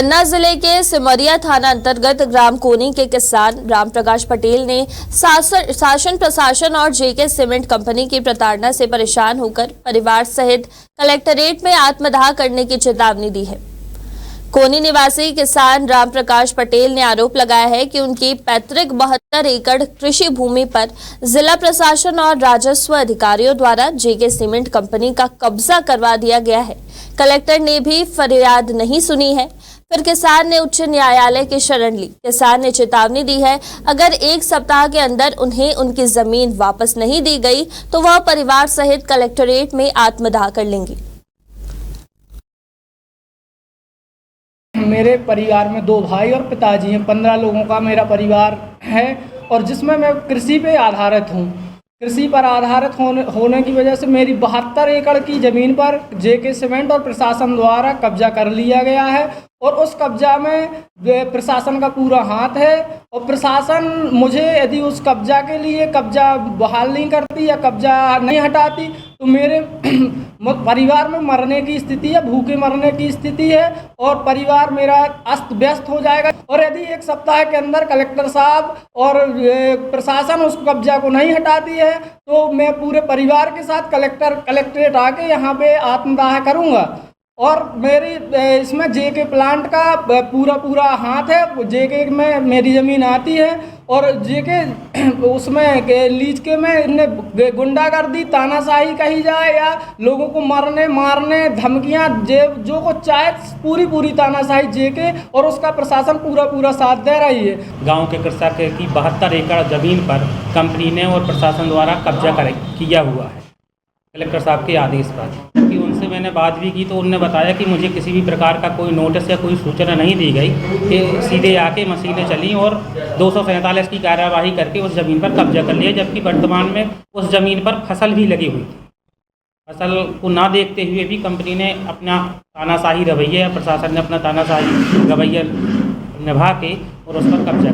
पन्ना जिले के सिमरिया थाना अंतर्गत ग्राम कोनी के किसान राम प्रकाश पटेल ने शासन प्रशासन और जेके सीमेंट कंपनी की प्रताड़ना से परेशान होकर परिवार सहित कलेक्टरेट में आत्मदाह करने की चेतावनी दी है। कोनी निवासी किसान राम प्रकाश पटेल ने आरोप लगाया है कि उनकी पैतृक 72 एकड़ कृषि भूमि पर जिला प्रशासन और राजस्व अधिकारियों द्वारा जेके सीमेंट कंपनी का कब्जा करवा दिया गया है। कलेक्टर ने भी फरियाद नहीं सुनी है। फिर किसान ने उच्च न्यायालय की शरण ली। किसान ने चेतावनी दी है, अगर एक सप्ताह के अंदर उन्हें उनकी जमीन वापस नहीं दी गई तो वह परिवार सहित कलेक्टरेट में आत्मदाह कर लेंगे। मेरे परिवार में 2 भाई और पिताजी हैं। 15 लोगों का मेरा परिवार है और जिसमें मैं कृषि पे आधारित हूँ। कृषि पर आधारित होने की वजह से मेरी 72 एकड़ की ज़मीन पर जेके सीमेंट और प्रशासन द्वारा कब्जा कर लिया गया है और उस कब्जा में प्रशासन का पूरा हाथ है। और प्रशासन मुझे यदि उस कब्जा के लिए कब्जा बहाल नहीं करती या कब्जा नहीं हटाती तो मेरे परिवार में मरने की स्थिति है, भूखे मरने की स्थिति है और परिवार मेरा अस्त व्यस्त हो जाएगा। और यदि एक सप्ताह के अंदर कलेक्टर साहब और प्रशासन उस कब्जा को नहीं हटाती है तो मैं पूरे परिवार के साथ कलेक्ट्रेट आके यहाँ पे आत्मदाह करूँगा। और मेरी इसमें जेके प्लांट का पूरा हाथ है। जेके में मेरी ज़मीन आती है और जेके उसमें लीज के में इन्हें गुंडागर्दी तानाशाही कही जाए या लोगों को मरने मारने धमकियां जो को चाहे पूरी तानाशाही जेके और उसका प्रशासन पूरा साथ दे रही है। गांव के कृषक की 72 एकड़ ज़मीन पर कंपनी ने और प्रशासन द्वारा कब्जा किया हुआ है कलेक्टर साहब के आदेश पर। क्योंकि उनसे मैंने बात भी की तो उन्होंने बताया कि मुझे किसी भी प्रकार का कोई नोटिस या कोई सूचना नहीं दी गई कि सीधे आके मशीनें चली और 247 की कार्यवाही करके उस ज़मीन पर कब्जा कर लिया, जबकि वर्तमान में उस ज़मीन पर फसल भी लगी हुई थी। फसल को ना देखते हुए भी कंपनी ने अपना तानाशाही रवैया, प्रशासन ने अपना तानाशाही रवैया निभा के और उस पर कब्जा